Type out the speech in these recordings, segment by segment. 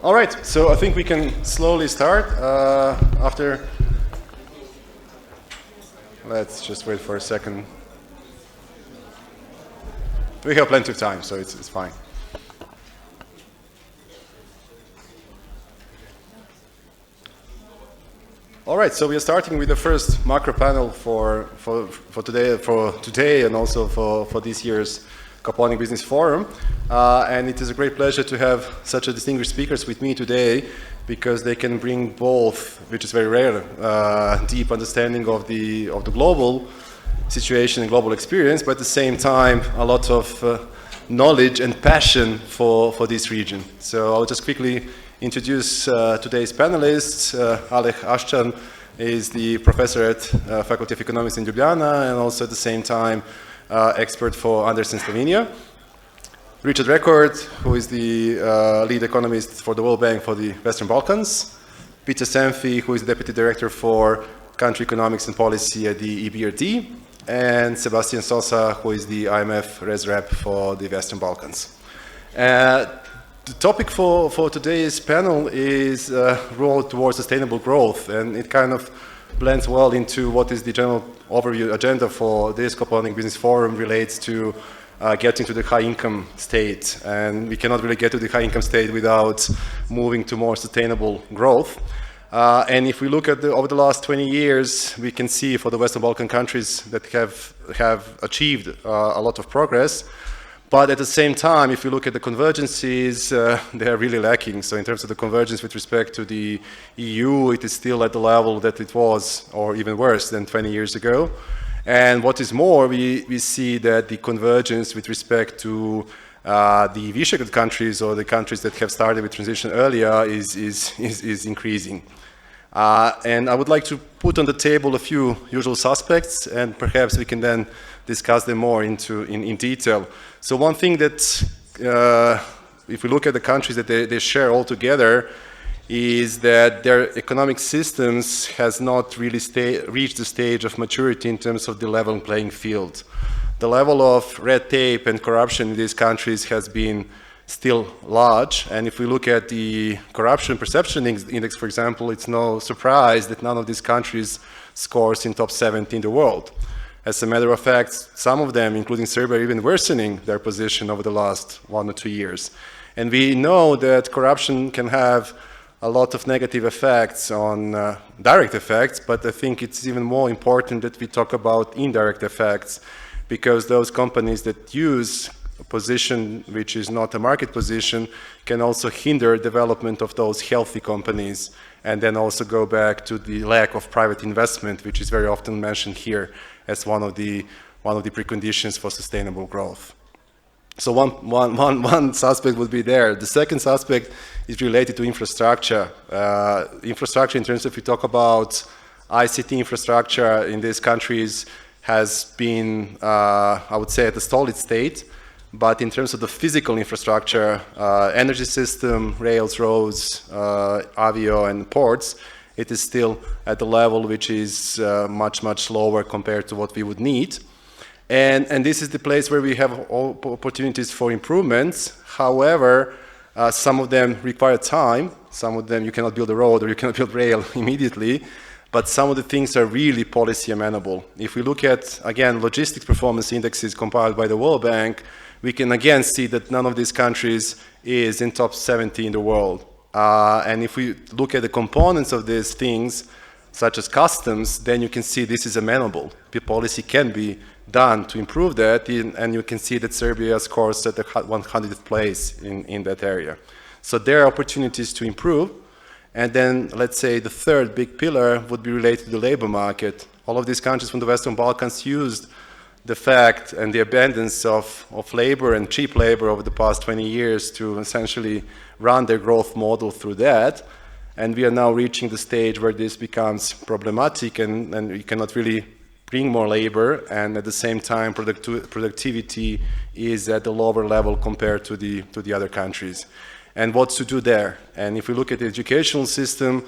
All right, so I think we can slowly start after. Let's just wait for a second. We have plenty of time, so it's fine. All right, so we are starting with the first macro panel for today and also for this year's Caponic Business Forum. And it is a great pleasure to have such a distinguished speakers with me today because they can bring both, which is very rare, deep understanding of the global situation and global experience, but at the same time a lot of knowledge and passion for this region. So I'll just quickly introduce today's panelists. Aleh Ashcan is the professor at Faculty of Economics in Ljubljana and also at the same time expert for Anders in Slovenia. Richard Record, who is the lead economist for the World Bank for the Western Balkans. Peter Sanfi, who is deputy director for country economics and policy at the EBRD. And Sebastian Sosa, who is the IMF res rep for the Western Balkans. The topic for today's panel is road towards sustainable growth, and it kind of blends well into what is the general overview agenda for this Caponic Business Forum relates to getting to the high income state. And we cannot really get to the high income state without moving to more sustainable growth. And if we look at over the last 20 years, we can see for the Western Balkan countries that have achieved a lot of progress. But at the same time, if you look at the convergences, they are really lacking. So in terms of the convergence with respect to the EU, it is still at the level that it was, or even worse than 20 years ago. And what is more, we see that the convergence with respect to the Visegrad countries or the countries that have started with transition earlier is increasing. And I would like to put on the table a few usual suspects, and perhaps we can then discuss them more in detail. So one thing that, if we look at the countries that they share all together, is that their economic systems has not really reached the stage of maturity in terms of the level playing field. The level of red tape and corruption in these countries has been still large, and if we look at the corruption perception index, for example, it's no surprise that none of these countries scores in top 70 in the world. As a matter of fact, some of them, including Serbia, are even worsening their position over the last 1 or 2 years. And we know that corruption can have a lot of negative effects on direct effects, but I think it's even more important that we talk about indirect effects, because those companies that use a position which is not a market position can also hinder development of those healthy companies, and then also go back to the lack of private investment, which is very often mentioned here as one of the preconditions for sustainable growth. So one suspect would be there. The second suspect is related to infrastructure. Infrastructure in terms of, if we talk about ICT infrastructure in these countries has been, I would say, at a solid state. But in terms of the physical infrastructure, energy system, rails, roads, avio, and ports, it is still at the level which is much lower compared to what we would need. And this is the place where we have opportunities for improvements. However, some of them require time. Some of them you cannot build a road or you cannot build rail immediately. But some of the things are really policy amenable. If we look at, again, logistics performance indexes compiled by the World Bank, we can again see that none of these countries is in top 70 in the world. And if we look at the components of these things, such as customs, then you can see this is amenable. The policy can be done to improve that, and you can see that Serbia scores at the 100th place in that area. So there are opportunities to improve. And then, let's say, the third big pillar would be related to the labor market. All of these countries from the Western Balkans used the fact and the abundance of labor and cheap labor over the past 20 years to essentially run their growth model through that. And we are now reaching the stage where this becomes problematic, and we cannot really bring more labor, and at the same time productivity is at the lower level compared to the other countries. And what to do there? And if we look at the educational system,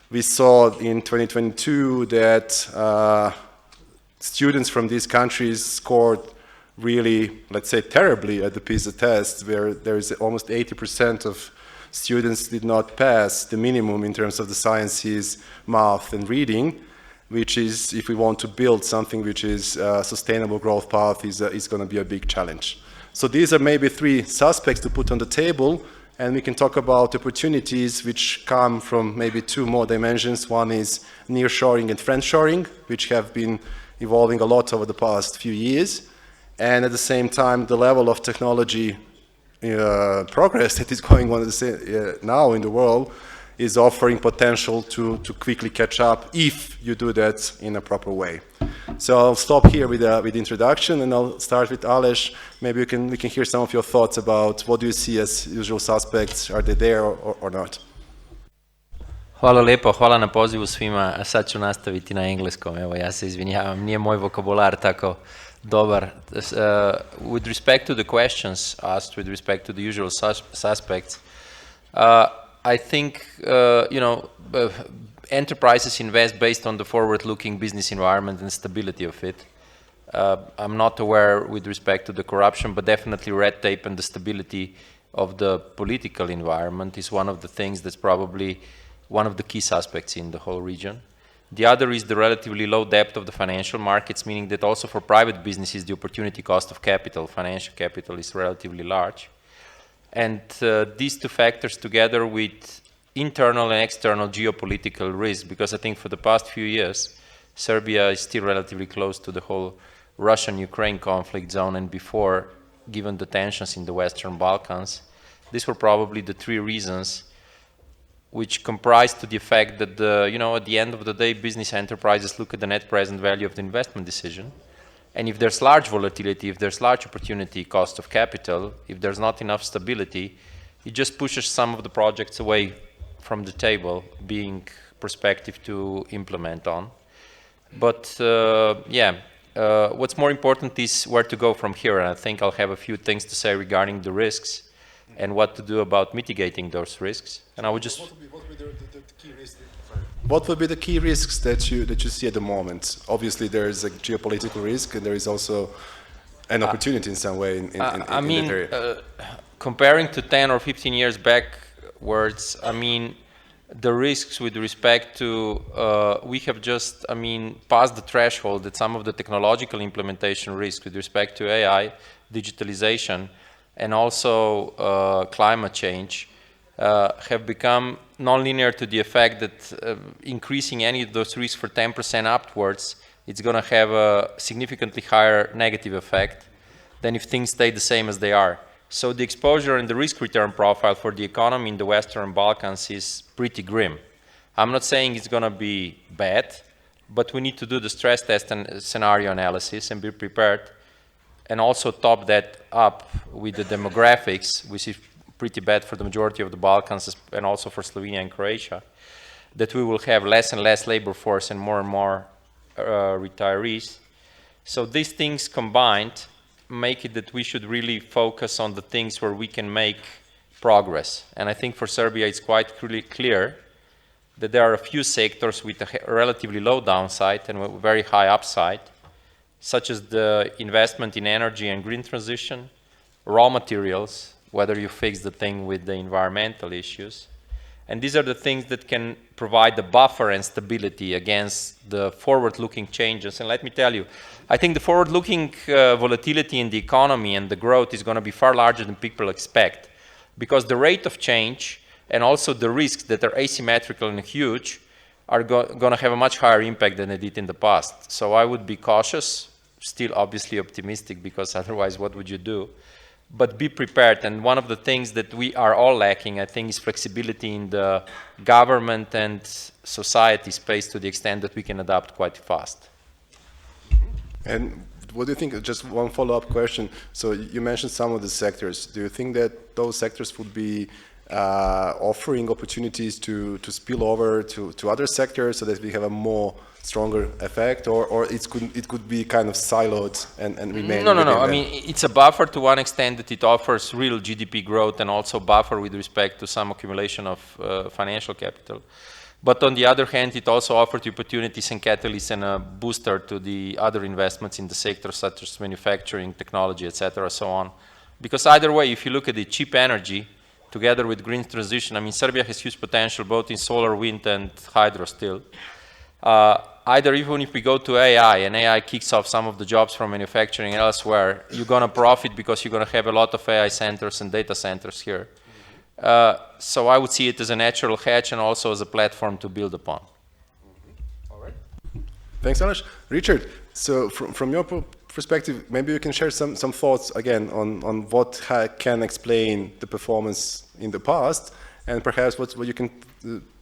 we saw in 2022 that students from these countries scored really, let's say, terribly at the PISA test, where there is almost 80% of students did not pass the minimum in terms of the sciences, math, and reading, which is, if we want to build something which is a sustainable growth path, is going to be a big challenge. So these are maybe three suspects to put on the table, and we can talk about opportunities which come from maybe two more dimensions. One is nearshoring and friendshoring, which have been evolving a lot over the past few years. And at the same time, the level of technology progress that is going on now in the world is offering potential to quickly catch up if you do that in a proper way. So I'll stop here with the introduction, and I'll start with Aleš. Maybe we can hear some of your thoughts about what do you see as usual suspects. Are they there or not? Hvala lepo, hvala na pozivu svima, a sad ću nastaviti na engleskom, evo ja se izvinjavam, nije moj vokabular tako dobar. With respect to the questions asked, with respect to the usual suspects, I think, enterprises invest based on the forward-looking business environment and stability of it. I'm not aware with respect to the corruption, but definitely red tape and the stability of the political environment is one of the things that's probably one of the key suspects in the whole region. The other is the relatively low depth of the financial markets, meaning that also for private businesses, the opportunity cost of capital, financial capital, is relatively large. And these two factors together with internal and external geopolitical risk, because I think for the past few years, Serbia is still relatively close to the whole Russian-Ukraine conflict zone, and before, given the tensions in the Western Balkans, these were probably the three reasons which comprise to the effect that, at the end of the day, business enterprises look at the net present value of the investment decision. And if there's large volatility, if there's large opportunity cost of capital, if there's not enough stability, it just pushes some of the projects away from the table, being prospective to implement on. But what's more important is where to go from here. And I think I'll have a few things to say regarding the risks and what to do about mitigating those risks. And I would just... What would be the key risks? What would be the key risks that you see at the moment? Obviously, there is a geopolitical risk, and there is also an opportunity in some way in that area. Comparing to 10 or 15 years backwards, the risks with respect to, we have just, passed the threshold that some of the technological implementation risks with respect to AI, digitalization, and also climate change have become non-linear to the effect that increasing any of those risks for 10% upwards, it's going to have a significantly higher negative effect than if things stay the same as they are. So the exposure and the risk-return profile for the economy in the Western Balkans is pretty grim. I'm not saying it's going to be bad, but we need to do the stress test and scenario analysis and be prepared, and also top that up with the demographics, which is pretty bad for the majority of the Balkans and also for Slovenia and Croatia, that we will have less and less labor force and more retirees. So these things combined make it that we should really focus on the things where we can make progress. And I think for Serbia it's quite clear that there are a few sectors with a relatively low downside and a very high upside, such as the investment in energy and green transition, raw materials, whether you fix the thing with the environmental issues. And these are the things that can provide the buffer and stability against the forward-looking changes. And let me tell you, I think the forward-looking volatility in the economy and the growth is going to be far larger than people expect, because the rate of change and also the risks that are asymmetrical and huge are going to have a much higher impact than they did in the past. So I would be cautious, still obviously optimistic, because otherwise what would you do? But be prepared. And one of the things that we are all lacking, I think, is flexibility in the government and society space to the extent that we can adapt quite fast. And what do you think, just one follow-up question. So you mentioned some of the sectors. Do you think that those sectors would be offering opportunities to spill over to other sectors so that we have a more stronger effect, or it could be kind of siloed and remain? No. I mean, it's a buffer to one extent that it offers real GDP growth and also buffer with respect to some accumulation of financial capital. But on the other hand, it also offers opportunities and catalysts and a booster to the other investments in the sector, such as manufacturing, technology, etc., so on. Because either way, if you look at the cheap energy, together with green transition. I mean, Serbia has huge potential both in solar, wind, and hydro still. Either even if we go to AI and AI kicks off some of the jobs from manufacturing elsewhere, you're going to profit because you're going to have a lot of AI centers and data centers here. So I would see it as a natural hedge and also as a platform to build upon. All right. Thanks, Anish. Richard, so from your perspective, maybe you can share some thoughts again on what can explain the performance in the past, and perhaps what you can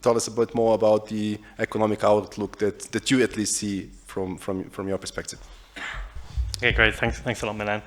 tell us a bit more about the economic outlook that you at least see from your perspective. Okay, great. Thanks a lot, Milan.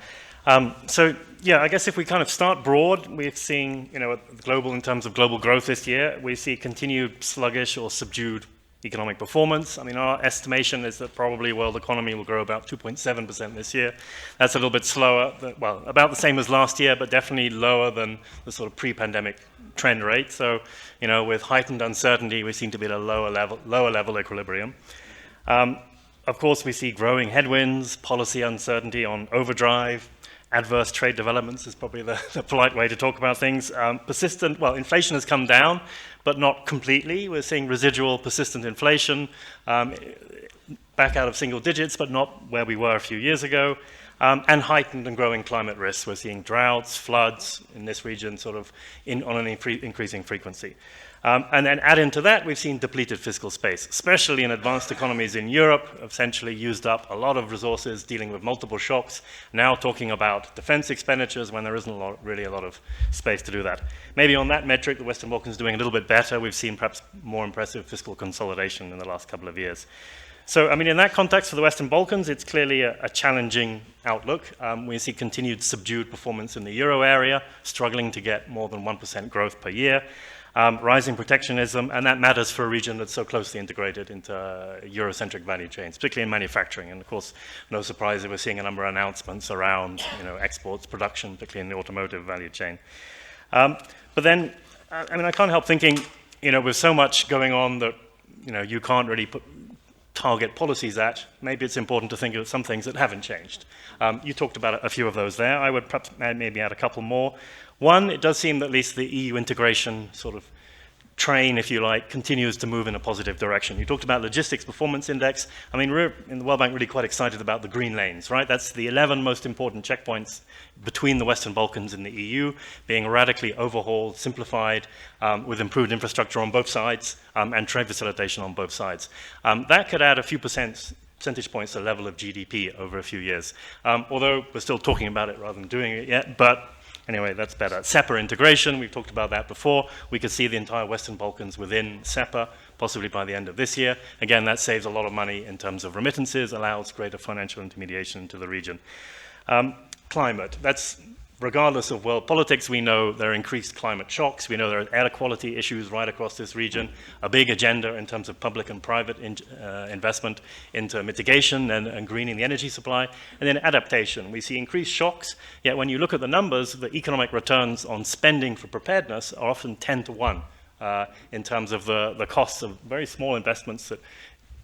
So yeah, I guess if we kind of start broad, we're seeing, in terms of global growth this year, we see continued sluggish or subdued economic performance. I mean, our estimation is that probably world economy will grow about 2.7% this year. That's a little bit slower, well, about the same as last year, but definitely lower than the sort of pre-pandemic trend rate. So, with heightened uncertainty, we seem to be at a lower level equilibrium. Of course, we see growing headwinds, policy uncertainty on overdrive, adverse trade developments is probably the polite way to talk about things. Inflation has come down, but not completely. We're seeing residual persistent inflation back out of single digits, but not where we were a few years ago. And heightened and growing climate risks. We're seeing droughts, floods in this region sort of on an increasing frequency. And then add into that, we've seen depleted fiscal space, especially in advanced economies in Europe, essentially used up a lot of resources dealing with multiple shocks, now talking about defense expenditures when there isn't really a lot of space to do that. Maybe on that metric, the Western Balkans is doing a little bit better. We've seen perhaps more impressive fiscal consolidation in the last couple of years. So, I mean, in that context for the Western Balkans, it's clearly a challenging outlook. We see continued subdued performance in the euro area, struggling to get more than 1% growth per year. Rising protectionism, and that matters for a region that's so closely integrated into Eurocentric value chains, particularly in manufacturing. And of course, no surprise that we're seeing a number of announcements around exports, production, particularly in the automotive value chain. But then, I mean, I can't help thinking, with so much going on that, you can't really target policies at, maybe it's important to think of some things that haven't changed. You talked about a few of those there. I would perhaps maybe add a couple more. One, it does seem that at least the EU integration sort of train, if you like, continues to move in a positive direction. You talked about logistics performance index. I mean, we're in the World Bank really quite excited about the green lanes, right? That's the 11 most important checkpoints between the Western Balkans and the EU being radically overhauled, simplified, with improved infrastructure on both sides and trade facilitation on both sides. That could add a few percentage points to the level of GDP over a few years. Although we're still talking about it rather than doing it yet, but anyway, that's better. SEPA integration, we've talked about that before. We could see the entire Western Balkans within SEPA, possibly by the end of this year. Again, that saves a lot of money in terms of remittances, allows greater financial intermediation to the region. Climate, that's regardless of world politics, we know there are increased climate shocks. We know there are air quality issues right across this region, a big agenda in terms of public and private investment into mitigation and greening the energy supply, and then adaptation. We see increased shocks, yet when you look at the numbers, the economic returns on spending for preparedness are often 10 to 1 in terms of the costs of very small investments that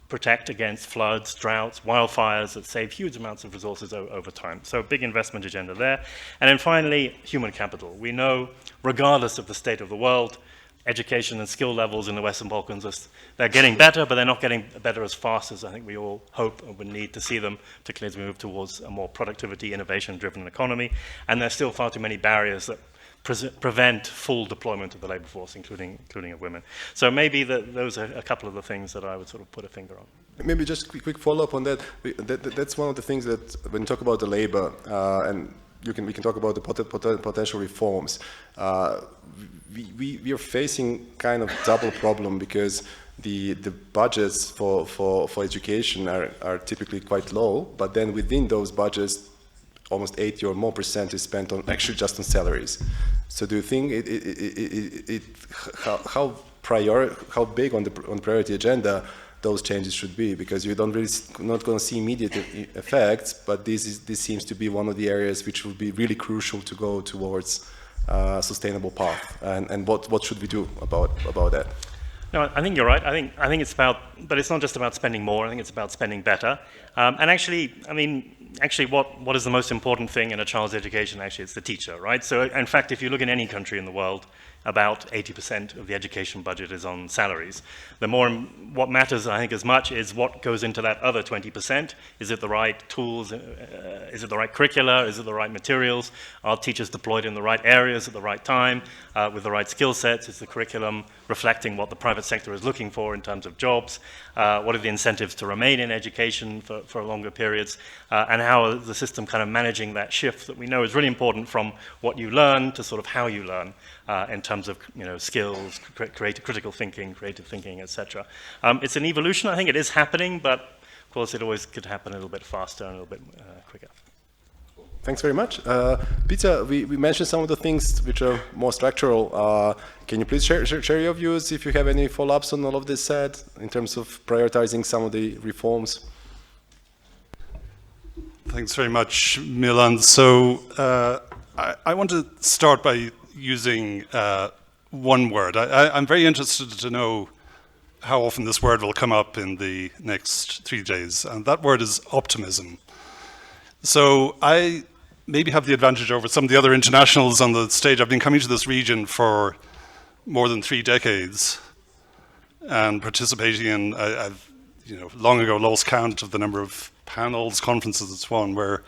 protect against floods, droughts, wildfires that save huge amounts of resources over time. So big investment agenda there. And then finally, human capital. We know, regardless of the state of the world, education and skill levels in the Western Balkans, they're getting better, but they're not getting better as fast as I think we all hope and would need to see them, particularly as we move towards a more productivity, innovation-driven economy. And there's still far too many barriers that prevent full deployment of the labor force, including of women. So maybe those are a couple of the things that I would sort of put a finger on. Maybe just quick follow-up on that. That's one of the things that when you talk about the labor, and we can talk about the potential reforms, we are facing kind of double problem because the budgets for education are typically quite low, but then within those budgets, almost 80% or more is spent on actually just on salaries. So do you think how big on the priority agenda those changes should be? Because you not going to see immediate effects, but this seems to be one of the areas which will be really crucial to go towards a sustainable path. And what should we do about that? No, I think you're right. I think it's about, but it's not just about spending more. I think it's about spending better. And actually, I mean, actually, what is the most important thing in a child's education? Actually, it's the teacher, right? So, in fact, if you look in any country in the world, about 80% of the education budget is on salaries. What matters, I think, as much is what goes into that other 20%. Is it the right tools? Is it the right curricula? Is it the right materials? Are teachers deployed in the right areas at the right time, with the right skill sets? Is the curriculum reflecting what the private sector is looking for in terms of jobs? What are the incentives to remain in education for longer periods? And how is the system kind of managing that shift that we know is really important from what you learn to sort of how you learn in terms of skills, critical thinking, creative thinking, etc. It's an evolution. I think it is happening, but of course it always could happen a little bit faster and a little bit quicker. Thanks very much. Peter, we mentioned some of the things which are more structural. Can you please share your views if you have any follow-ups on all of this said in terms of prioritizing some of the reforms? Thanks very much, Milan. So I want to start by using one word. I'm very interested to know how often this word will come up in the next 3 days, and that word is optimism. So I maybe have the advantage over some of the other internationals on the stage. I've been coming to this region for more than 3 decades and participating in, I've long ago lost count of the number of panels, conferences and so on where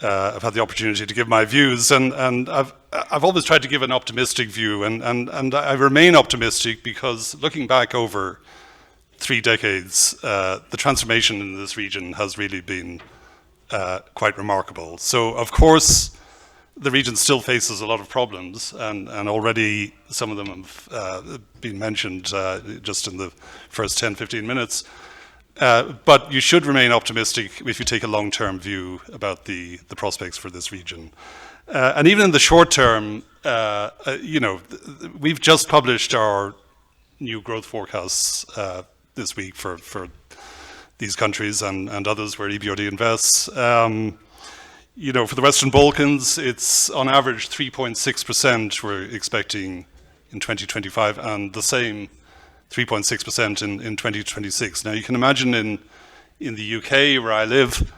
I've had the opportunity to give my views, and I've always tried to give an optimistic view, and I remain optimistic because looking back over 3 decades, the transformation in this region has really been quite remarkable. So of course the region still faces a lot of problems, and already some of them have been mentioned just in the first 10-15 minutes. But you should remain optimistic if you take a long-term view about the prospects for this region. And even in the short term, we've just published our new growth forecasts this week for these countries and others where EBRD invests. For the Western Balkans, it's on average 3.6% we're expecting in 2025, and the same 3.6% in 2026. Now you can imagine in the UK where I live,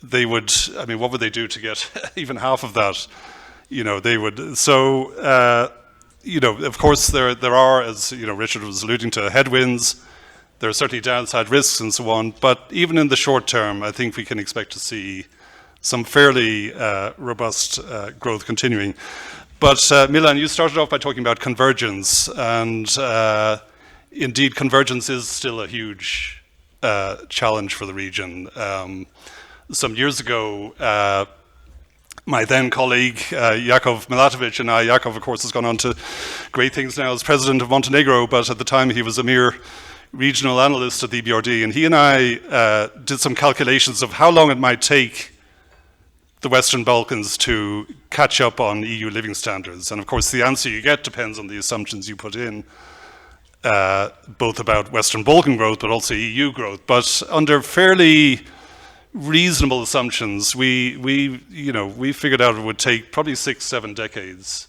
they would, what would they do to get even half of that? They would. So, of course there are, as Richard was alluding to, headwinds. There are certainly downside risks and so on, but even in the short term, I think we can expect to see some fairly robust growth continuing. But Milan, you started off by talking about convergence, and indeed, convergence is still a huge challenge for the region. Some years ago, my then colleague, Jakov Milatovic, and Jakov, of course, has gone on to great things now as president of Montenegro, but at the time he was a mere regional analyst at the EBRD, and he and I did some calculations of how long it might take the Western Balkans to catch up on EU living standards. And of course, the answer you get depends on the assumptions you put in, both about Western Balkan growth, but also EU growth. But under fairly reasonable assumptions, we figured out it would take probably 6-7 decades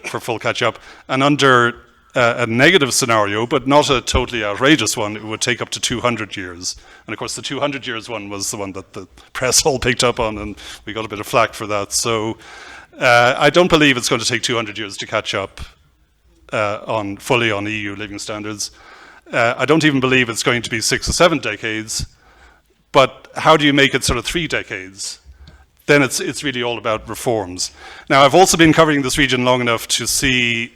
for full catch up. And under a negative scenario, but not a totally outrageous one, it would take up to 200 years. And of course, the 200 years one was the one that the press all picked up on, and we got a bit of flack for that. So I don't believe it's going to take 200 years to catch up fully on EU living standards. I don't even believe it's going to be 6 or 7 decades. But how do you make it sort of 3 decades? Then it's really all about reforms. Now, I've also been covering this region long enough to see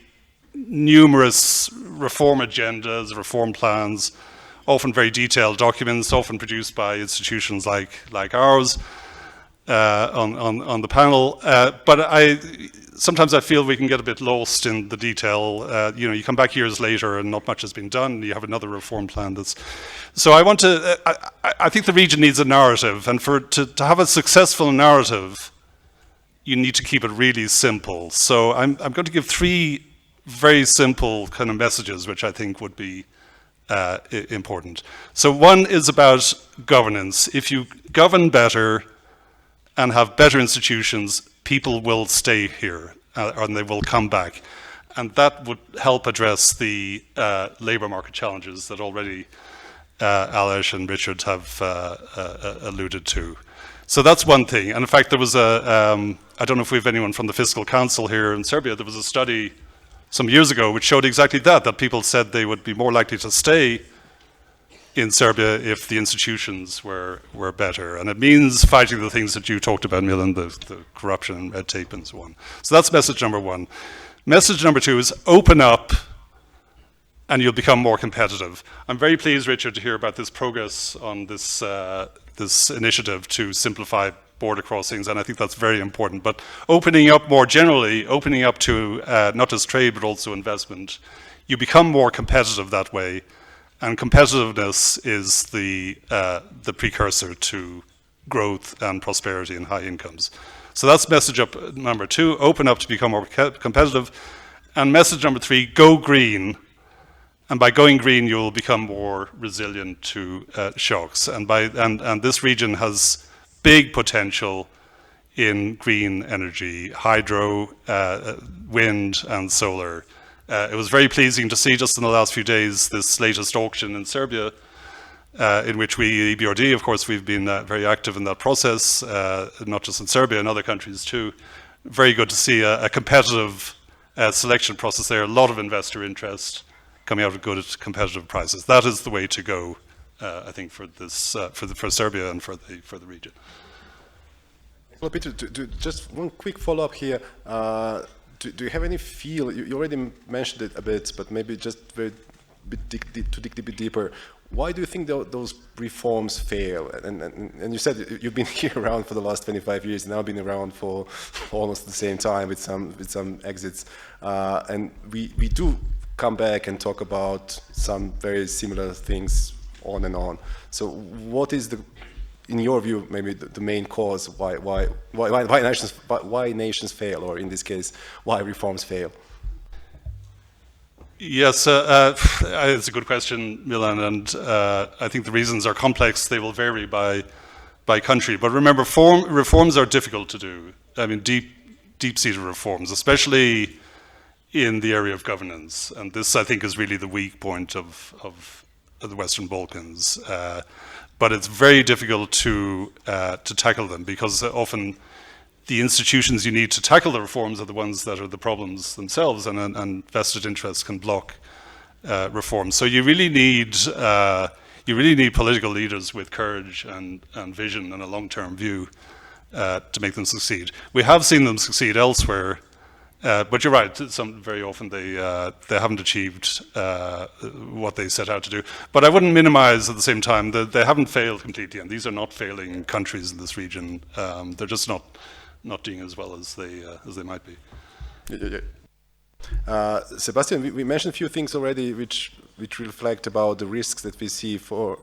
numerous reform agendas, reform plans, often very detailed documents, often produced by institutions like ours on the panel. But sometimes I feel we can get a bit lost in the detail. You come back years later and not much has been done, and you have another reform plan that's... So I think the region needs a narrative, and to have a successful narrative, you need to keep it really simple. So I'm going to give 3 very simple kind of messages, which I think would be important. So one is about governance. If you govern better and have better institutions, people will stay here and they will come back. And that would help address the labour market challenges that already Alish and Richard have alluded to. So that's one thing. And in fact, there was I don't know if we have anyone from the Fiscal Council here in Serbia, there was a study some years ago which showed exactly that people said they would be more likely to stay in Serbia if the institutions were better. And it means fighting the things that you talked about, Milan, the corruption and red tape and so on. So that's message number one. Message number two is open up and you'll become more competitive. I'm very pleased, Richard, to hear about this progress on this, this initiative to simplify border crossings, and I think that's very important. But opening up more generally, opening up to not just trade but also investment, you become more competitive that way, and competitiveness is the precursor to growth and prosperity and high incomes. So that's message up number two, open up to become more competitive. And message number three, go green. And by going green, you'll become more resilient to shocks. And this region has big potential in green energy, hydro, wind, and solar. It was very pleasing to see just in the last few days this latest auction in Serbia, in which we, EBRD, of course, we've been very active in that process, not just in Serbia, in other countries too. Very good to see a competitive selection process there, a lot of investor interest coming out with good competitive prices. That is the way to go, I think, for this, for Serbia and for the region. Well, Peter, just one quick follow-up here. Do you have any feel? You already mentioned it a bit, but maybe just to dig a bit deeper. Why do you think those reforms fail? And you said you've been here around for the last 25 years, and I've been around for almost the same time with some exits, and we do come back and talk about some very similar things on and on. So what is in your view, maybe the main cause why nations fail, or in this case, why reforms fail? Yes, it's a good question, Milan, and I think the reasons are complex. They will vary by country. But remember, reforms are difficult to do. I mean, deep-seated reforms, especially in the area of governance. And this, I think, is really the weak point of the Western Balkans. But it's very difficult to tackle them, because often the institutions you need to tackle the reforms are the ones that are the problems themselves, and vested interests can block reforms. So you really need political leaders with courage and vision and a long-term view to make them succeed. We have seen them succeed elsewhere, but you're right. Very often they haven't achieved what they set out to do. But I wouldn't minimize at the same time that they haven't failed completely, and these are not failing countries in this region. They're just not doing as well as they might be. Sebastian, we mentioned a few things already which reflect about the risks that we see for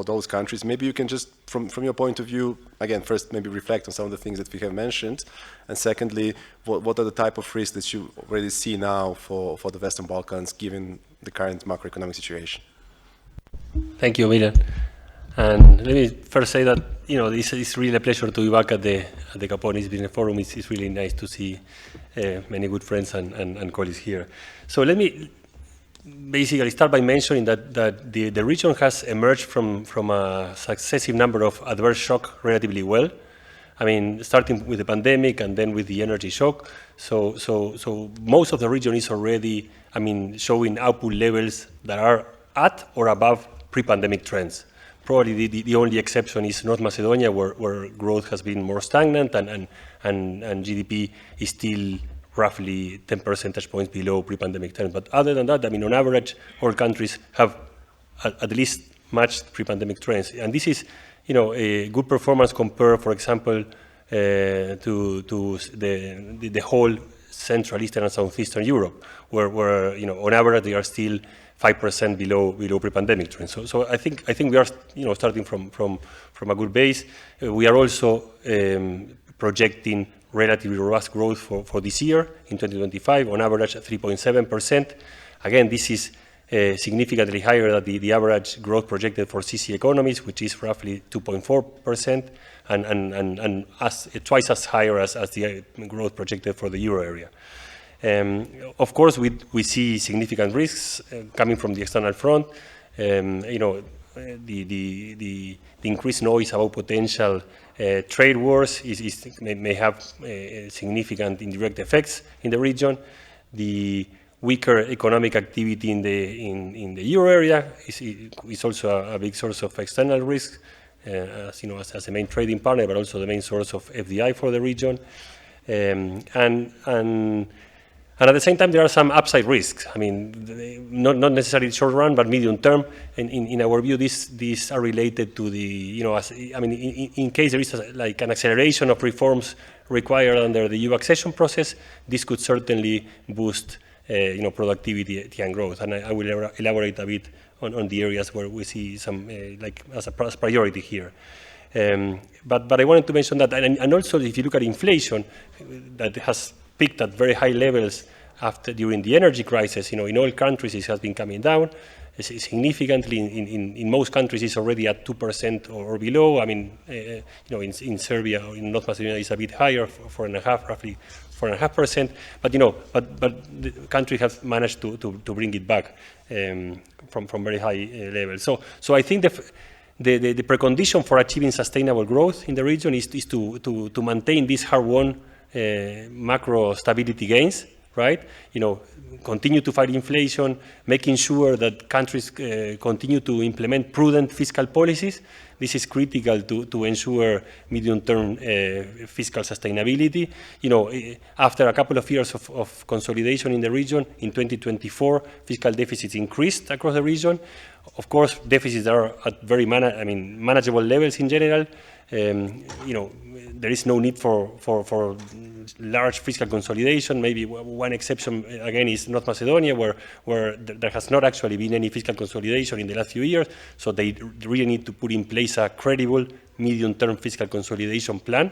those countries. Maybe you can just, from your point of view, again, first maybe reflect on some of the things that we have mentioned, and secondly, what are the type of risks that you already see now for the Western Balkans, given the current macroeconomic situation? Thank you, Milan. And let me first say that it's really a pleasure to be back at the Caponis Business Forum. It's really nice to see many good friends and colleagues here. So let me basically start by mentioning that the region has emerged from a successive number of adverse shocks relatively well. I mean, starting with the pandemic and then with the energy shock. So most of the region is already, showing output levels that are at or above pre-pandemic trends. Probably the only exception is North Macedonia, where growth has been more stagnant and GDP is still roughly 10 percentage points below pre-pandemic trends. But other than that, on average, all countries have at least matched pre-pandemic trends. And this is, a good performance compared, for example, to the whole Central, Eastern, and Southeastern Europe, where on average they are still 5% below pre-pandemic trends. So I think we are starting from a good base. We are also projecting relatively robust growth for this year in 2025, on average at 3.7%. Again, this is significantly higher than the average growth projected for CC economies, which is roughly 2.4%, and twice as higher as the growth projected for the euro area. Of course, we see significant risks coming from the external front. The increased noise about potential trade wars may have significant indirect effects in the region. The weaker economic activity in the euro area is also a big source of external risk, as a main trading partner, but also the main source of FDI for the region. And at the same time, there are some upside risks. I mean, not necessarily short run, but medium term. And in our view, these are related to the, in case there is like an acceleration of reforms required under the EU accession process, this could certainly boost, productivity and growth. And I will elaborate a bit on the areas where we see some, as a priority here. But I wanted to mention that, and also if you look at inflation, that has peaked at very high levels during the energy crisis. In all countries, it has been coming down significantly. In most countries, it's already at 2% or below. I mean, in Serbia or in North Macedonia, it's a bit higher, roughly 4.5%. But the country has managed to bring it back from very high levels. So I think the precondition for achieving sustainable growth in the region is to maintain these hard-won macro stability gains, right? Continue to fight inflation, making sure that countries continue to implement prudent fiscal policies. This is critical to ensure medium-term fiscal sustainability. After a couple of years of consolidation in the region, in 2024, fiscal deficits increased across the region. Of course, deficits are at very manageable levels in general. There is no need for large fiscal consolidation. Maybe one exception, again, is North Macedonia, where there has not actually been any fiscal consolidation in the last few years. So they really need to put in place a credible medium-term fiscal consolidation plan.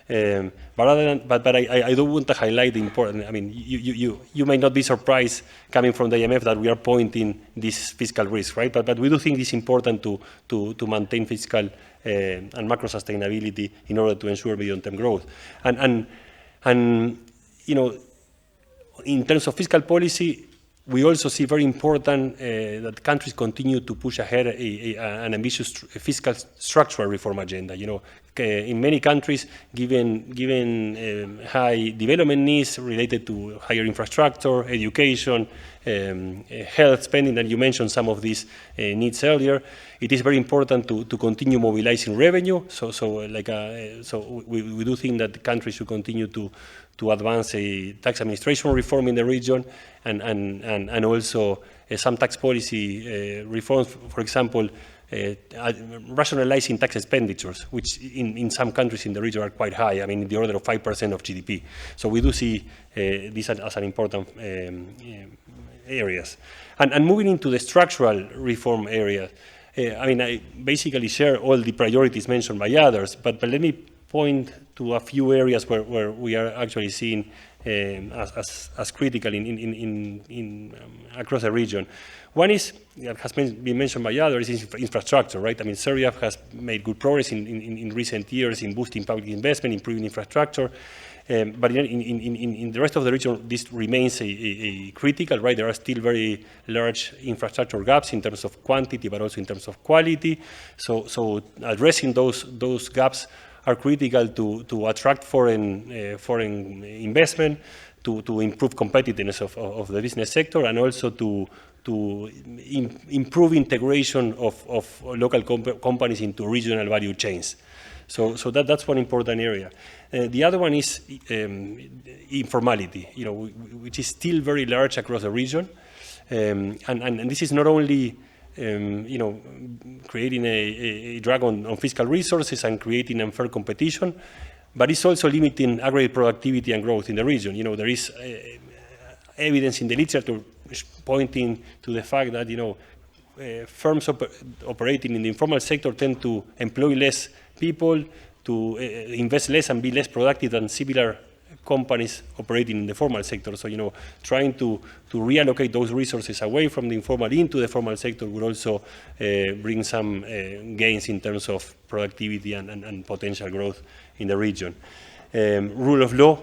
But I do want to highlight the important. I mean, you may not be surprised coming from the IMF that we are pointing this fiscal risk, right? But we do think it's important to maintain fiscal and macro sustainability in order to ensure medium-term growth. And in terms of fiscal policy, we also see very important that countries continue to push ahead an ambitious fiscal structural reform agenda. In many countries, given high development needs related to higher infrastructure, education, health spending, and you mentioned some of these needs earlier, it is very important to continue mobilizing revenue. So we do think that countries should continue to advance a tax administration reform in the region, and also some tax policy reforms, for example, rationalizing tax expenditures, which in some countries in the region are quite high, in the order of 5% of GDP. So we do see this as an important areas. And moving into the structural reform area, I basically share all the priorities mentioned by others, but let me point to a few areas where we are actually seeing as critical across the region. One is, that has been mentioned by others, is infrastructure, right? Serbia has made good progress in recent years in boosting public investment, improving infrastructure, but in the rest of the region, this remains a critical, right? There are still very large infrastructure gaps in terms of quantity, but also in terms of quality. So addressing those gaps are critical to attract foreign investment, to improve competitiveness of the business sector, and also to improve integration of local companies into regional value chains. So that's one important area. The other one is informality, which is still very large across the region, and this is not only creating a drag on fiscal resources and creating unfair competition, but it's also limiting aggregate productivity and growth in the region. There is evidence in the literature pointing to the fact that firms operating in the informal sector tend to employ less people, to invest less and be less productive than similar companies operating in the formal sector. So, trying to reallocate those resources away from the informal into the formal sector would also bring some gains in terms of productivity and potential growth in the region. Rule of law,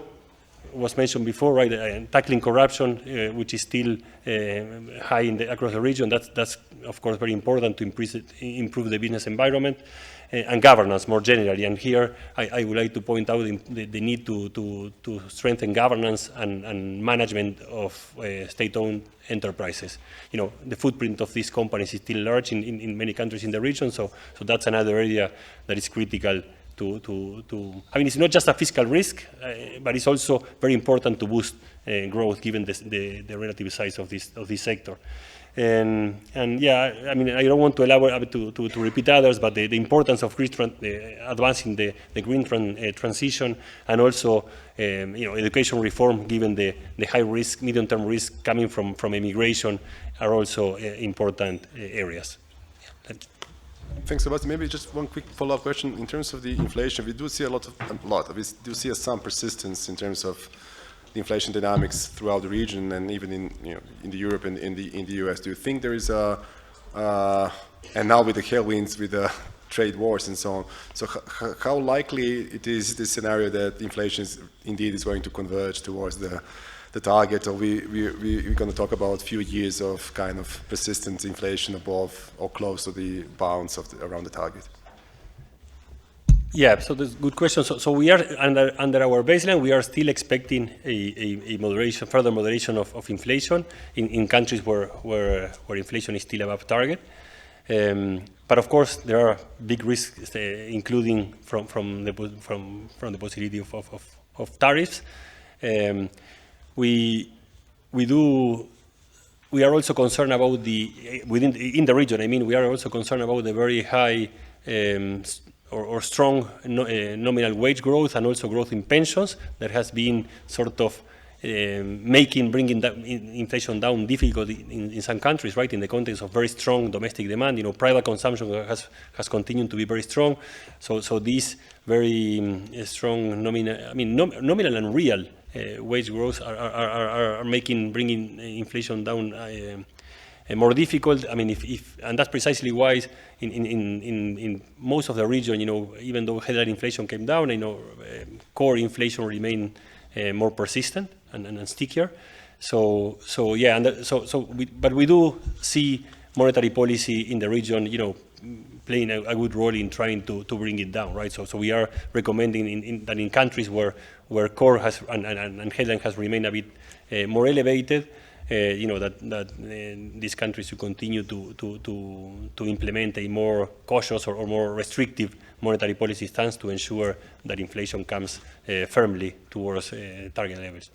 was mentioned before, right? Tackling corruption, which is still high across the region. That's of course very important to improve the business environment. And governance more generally. And here I would like to point out the need to strengthen governance and management of state-owned enterprises. You know, the footprint of these companies is still large in many countries in the region, so that's another area that is critical I mean, it's not just a fiscal risk, but it's also very important to boost growth given the relative size of this sector. And yeah, I mean, I don't want to elaborate to repeat others, but the importance of advancing the green transition, and also education reform, given the high risk, medium-term risk coming from immigration, are also important areas. Thanks, Sebastian. Maybe just one quick follow-up question. In terms of the inflation, we do see we do see some persistence in terms of the inflation dynamics throughout the region, and even in the Europe and in the US. Do you think there is and now with the tailwinds, with the trade wars and so on, so how likely it is this scenario that inflation indeed is going to converge towards the target, or we're going to talk about a few years of kind of persistent inflation above or close to the bounds of around the target? Yeah, so that's a good question. So we are under our baseline. We are still expecting a further moderation of inflation in countries where inflation is still above target. But of course, there are big risks, including from the possibility of tariffs. We are also concerned about in the region. I mean, we are also concerned about the very high or strong nominal wage growth, and also growth in pensions that has been sort of bringing inflation down difficult in some countries, right? In the context of very strong domestic demand, private consumption has continued to be very strong. So these very strong nominal and real wage growth are bringing inflation down more difficult. I mean, and that's precisely why in most of the region, even though headline inflation came down, core inflation remained more persistent and stickier. But we do see monetary policy in the region, playing a good role in trying to bring it down, right? So we are recommending that in countries where core has and headline has remained a bit more elevated, that these countries should continue to implement a more cautious or more restrictive monetary policy stance to ensure that inflation comes firmly towards target levels.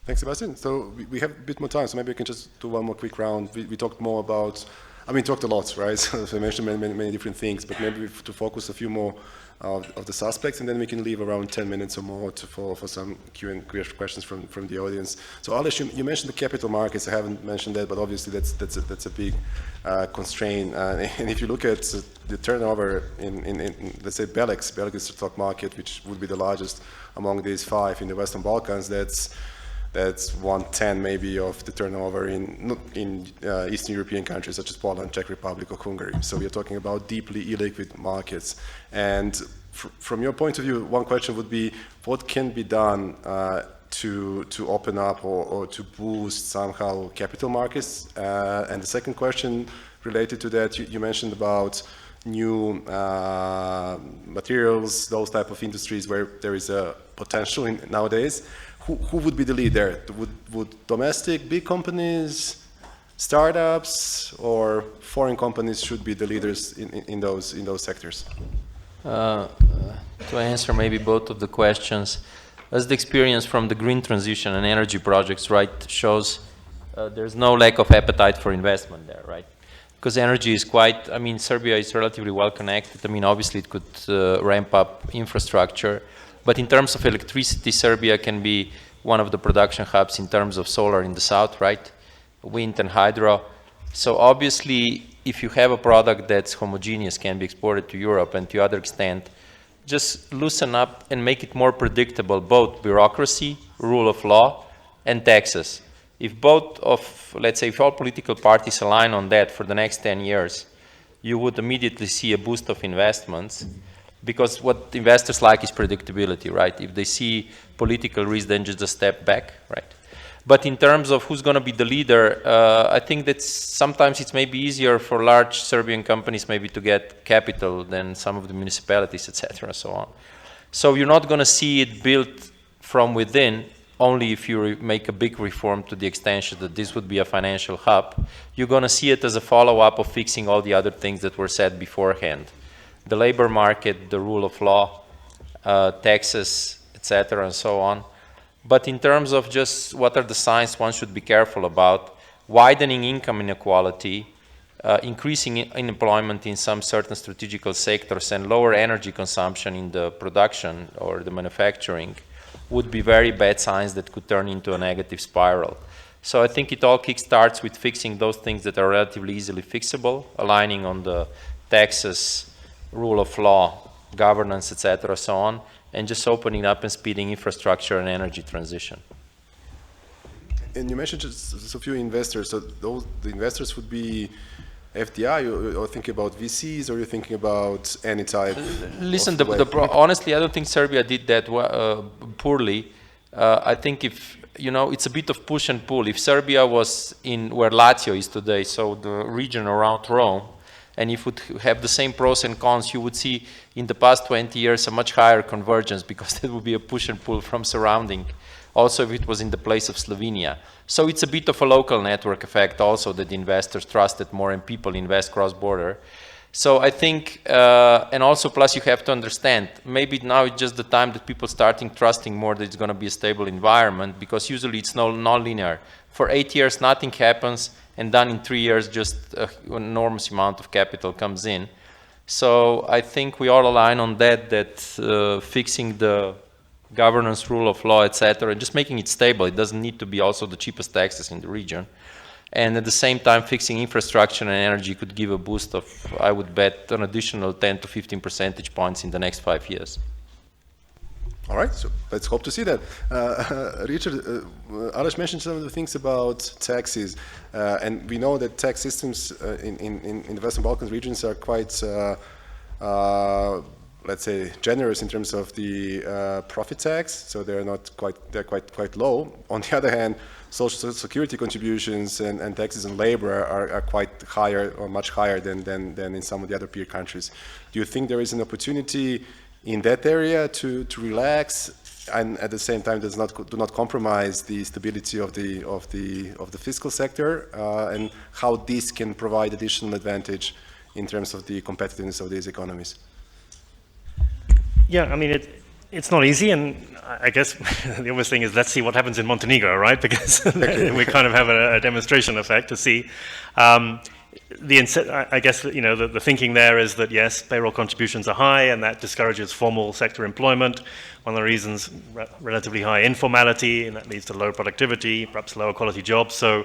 Thanks, Sebastian. So we have a bit more time, so maybe we can just do one more quick round. We talked more about, talked a lot, right? So I mentioned many different things, but maybe to focus a few more of the suspects, and then we can leave around 10 minutes or more for some Q&A questions from the audience. So Aleš, you mentioned the capital markets. I haven't mentioned that, but obviously that's a big constraint. And if you look at the turnover in let's say Belek is the stock market, which would be the largest among these 5 in the Western Balkans, that's 1/10 maybe of the turnover in Eastern European countries such as Poland, Czech Republic, or Hungary. So we are talking about deeply illiquid markets. And from your point of view, one question would be, what can be done to open up or to boost somehow capital markets? And the second question related to that, you mentioned about new materials, those type of industries where there is a potential nowadays. Who would be the lead there? Would domestic big companies, startups, or foreign companies should be the leaders in those sectors? To answer maybe both of the questions, as the experience from the green transition and energy projects, right, shows there's no lack of appetite for investment there, right? Because energy is Serbia is relatively well connected. Obviously it could ramp up infrastructure. But in terms of electricity, Serbia can be one of the production hubs in terms of solar in the south, right? Wind and hydro. So obviously, if you have a product that's homogeneous, can be exported to Europe, and to other extent, just loosen up and make it more predictable, both bureaucracy, rule of law, and taxes. If if all political parties align on that for the next 10 years, you would immediately see a boost of investments. because what investors like is predictability, right? If they see political risk, then just a step back, right? But in terms of who's going to be the leader, I think that sometimes it's maybe easier for large Serbian companies maybe to get capital than some of the municipalities, etc., and so on. So you're not going to see it built from within only if you make a big reform to the extension that this would be a financial hub. You're going to see it as a follow-up of fixing all the other things that were said beforehand. The labor market, the rule of law, taxes, etc., and so on. But in terms of just what are the signs one should be careful about, widening income inequality, increasing unemployment in some certain strategical sectors, and lower energy consumption in the production or the manufacturing would be very bad signs that could turn into a negative spiral. So I think it all kickstarts with fixing those things that are relatively easily fixable, aligning on the taxes, rule of law, governance, etc., so on, and just opening up and speeding infrastructure and energy transition. And you mentioned just a few investors. So the investors would be FDI, or thinking about VCs, or you're thinking about any type? Listen, honestly, I don't think Serbia did that poorly. I think if, you know, it's a bit of push and pull. If Serbia was in where Lazio is today, so the region around Rome, and if it would have the same pros and cons, you would see in the past 20 years a much higher convergence, because there would be a push and pull from surrounding. Also, if it was in the place of Slovenia. So it's a bit of a local network effect also, that the investors trusted more and people invest cross-border. So I think, and also plus you have to understand, maybe now it's just the time that people starting trusting more that it's going to be a stable environment, because usually it's non-linear. For 8 years nothing happens, and then in 3 years just an enormous amount of capital comes in. So I think we all align on that fixing the governance, rule of law, etc., and just making it stable. It doesn't need to be also the cheapest taxes in the region. And at the same time, fixing infrastructure and energy could give a boost of, I would bet, an additional 10 to 15 percentage points in the next 5 years. All right, so let's hope to see that. Richard, Aleš mentioned some of the things about taxes, and we know that tax systems in the Western Balkans regions are quite, let's say, generous in terms of the profit tax. So they're quite low. On the other hand, social security contributions and taxes on labor are quite higher, or much higher than in some of the other peer countries. Do you think there is an opportunity in that area to relax, and at the same time do not compromise the stability of the fiscal sector, and how this can provide additional advantage in terms of the competitiveness of these economies? Yeah, I mean, it's not easy, and I guess the obvious thing is let's see what happens in Montenegro, right? Because we kind of have a demonstration effect to see. I guess, you know, the thinking there is that yes, payroll contributions are high, and that discourages formal sector employment. One of the reasons, relatively high informality, and that leads to low productivity, perhaps lower quality jobs. So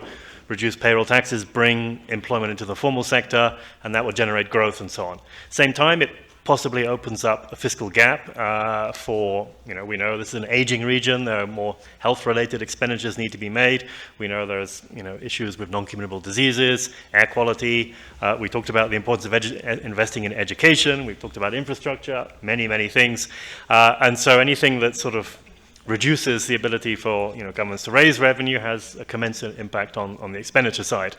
reduced payroll taxes bring employment into the formal sector, and that will generate growth and so on. Same time, it possibly opens up a fiscal gap for, you know, we know this is an aging region, there are more health-related expenditures need to be made. We know there's, you know, issues with non-communicable diseases, air quality. We talked about the importance of investing in education. We've talked about infrastructure, many things. And so anything that sort of reduces the ability for, you know, governments to raise revenue has a commensurate impact on the expenditure side.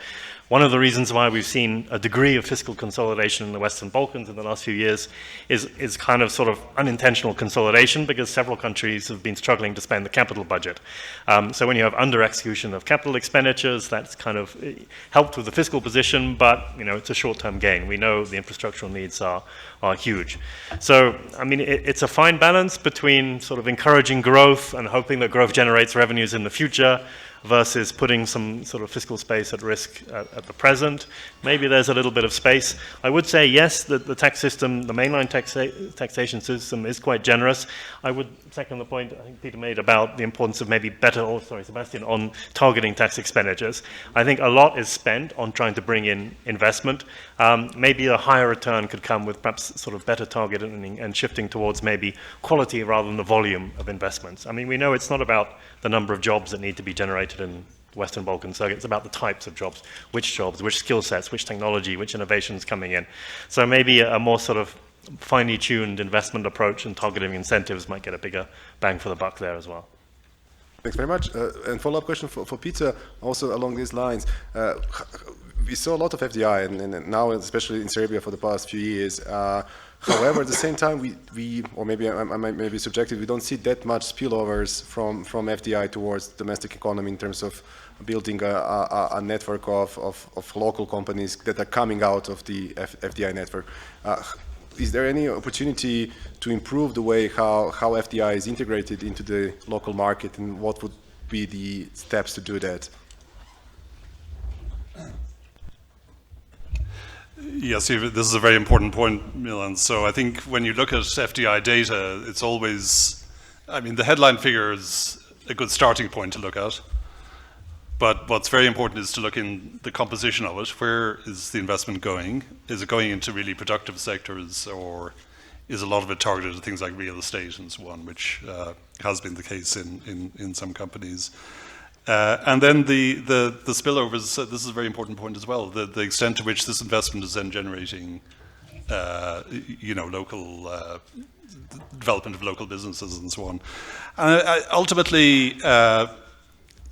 One of the reasons why we've seen a degree of fiscal consolidation in the Western Balkans in the last few years is kind of sort of unintentional consolidation, because several countries have been struggling to spend the capital budget. So when you have under-execution of capital expenditures, that's kind of helped with the fiscal position, but, you know, it's a short-term gain. We know the infrastructural needs are huge. So, I mean, it's a fine balance between sort of encouraging growth and hoping that growth generates revenues in the future, versus putting some sort of fiscal space at risk at the present. Maybe there's a little bit of space. I would say, yes, the tax system, the mainline taxation system is quite generous. I would second the point I think Peter made about the importance of maybe Sebastian, on targeting tax expenditures. I think a lot is spent on trying to bring in investment. Maybe a higher return could come with perhaps sort of better targeting and shifting towards maybe quality rather than the volume of investments. I mean, we know it's not about the number of jobs that need to be generated in the Western Balkans. So it's about the types of jobs, which skill sets, which technology, which innovations coming in. So maybe a more sort of finely tuned investment approach and targeting incentives might get a bigger bang for the buck there as well. Thanks very much. And follow-up question for Peter, also along these lines. We saw a lot of FDI, and now especially in Serbia for the past few years. However, at the same time, we or maybe I might be subjective, we don't see that much spillovers from FDI towards domestic economy in terms of building a network of local companies that are coming out of the FDI network. Is there any opportunity to improve the way how FDI is integrated into the local market, and what would be the steps to do that? Yes, this is a very important point, Milan. So I think when you look at FDI data, it's always, I mean, the headline figure is a good starting point to look at. But what's very important is to look in the composition of it. Where is the investment going? Is it going into really productive sectors, or is a lot of it targeted at things like real estate and so on, which has been the case in some companies. And then the spillovers, this is a very important point as well, the extent to which this investment is then generating local development of local businesses and so on. Ultimately,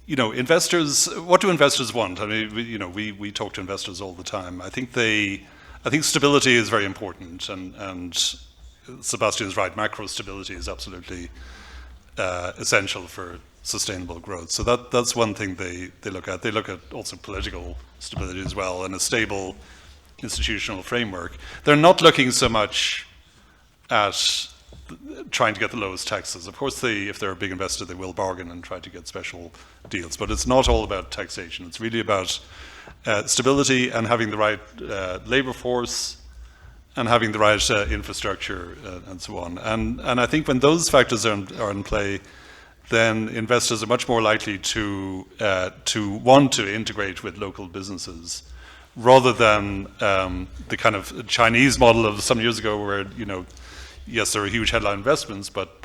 investors, what do investors want? I mean, we talk to investors all the time. I think stability is very important, and Sebastian is right, macro stability is absolutely essential for sustainable growth. So that's one thing they look at. They look at also political stability as well, and a stable institutional framework. They're not looking so much at trying to get the lowest taxes. Of course, if they're a big investor, they will bargain and try to get special deals. But it's not all about taxation. It's really about stability and having the right labor force and having the right infrastructure and so on. And I think when those factors are in play, then investors are much more likely to want to integrate with local businesses, rather than the kind of Chinese model of some years ago, where yes, there are huge headline investments, but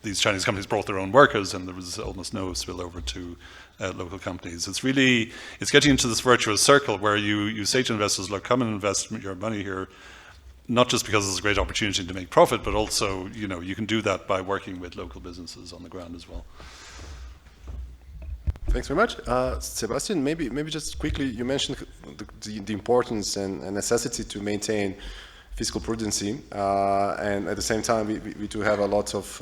these Chinese companies brought their own workers, and there was almost no spillover to local companies. It's getting into this virtuous circle where you say to investors, look, come and invest your money here, not just because it's a great opportunity to make profit, but also, you can do that by working with local businesses on the ground as well. Thanks very much. Sebastian, maybe just quickly, you mentioned the importance and necessity to maintain fiscal prudency, and at the same time, we do have a lot of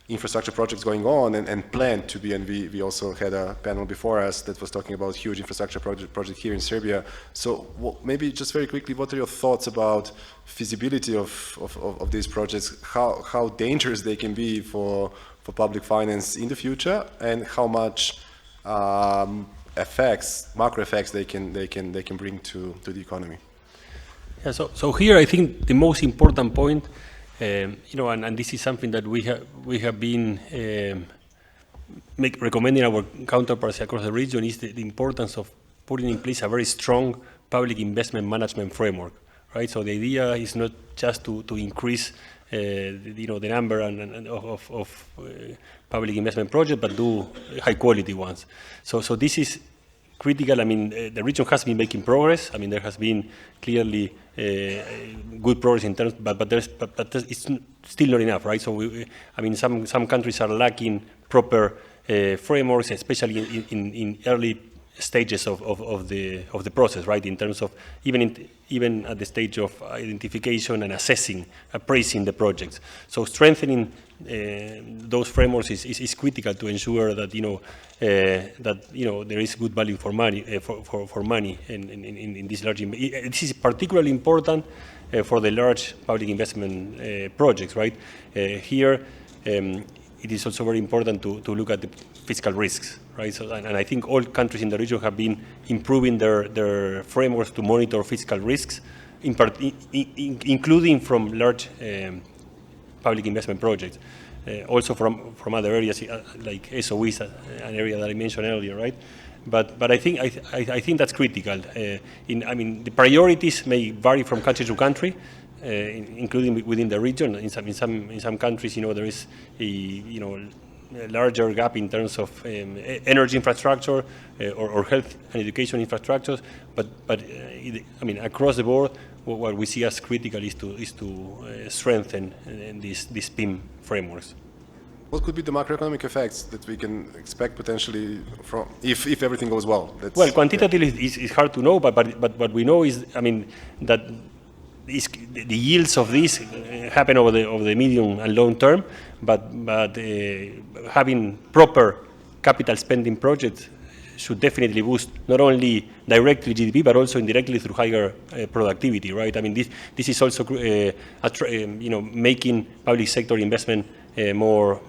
infrastructure projects going on and planned to be, and we also had a panel before us that was talking about huge infrastructure project here in Serbia. So maybe just very quickly, what are your thoughts about feasibility of these projects, how dangerous they can be for public finance in the future, and how much macro effects they can bring to the economy? Yeah, so here I think the most important point, and this is something that we have been recommending our counterparts across the region, is the importance of putting in place a very strong public investment management framework, right? So the idea is not just to increase the number of public investment projects, but do high quality ones. So this is critical. I mean, the region has been making progress. I mean, there has been clearly good progress in terms, but it's still not enough, right? So some countries are lacking proper frameworks, especially in early stages of the process, right? In terms of even at the stage of identification and appraising the projects. So strengthening those frameworks is critical to ensure that there is good value for money for money in this large. This is particularly important for the large public investment projects, right? Here, it is also very important to look at the fiscal risks, right? So, and I think all countries in the region have been improving their frameworks to monitor fiscal risks, including from large public investment projects. Also from other areas like SOEs, an area that I mentioned earlier, right? But I think that's critical. The priorities may vary from country to country, including within the region. In some countries, there is a larger gap in terms of energy infrastructure or health and education infrastructures. But across the board, what we see as critical is to strengthen these PIM frameworks. What could be the macroeconomic effects that we can expect potentially from if everything goes well? Well, quantitatively is hard to know, but what we know is, I mean, that the yields of this happen over the medium and long term, but having proper capital spending projects should definitely boost not only directly GDP but also indirectly through higher productivity, right? I mean, this is also making public sector investment more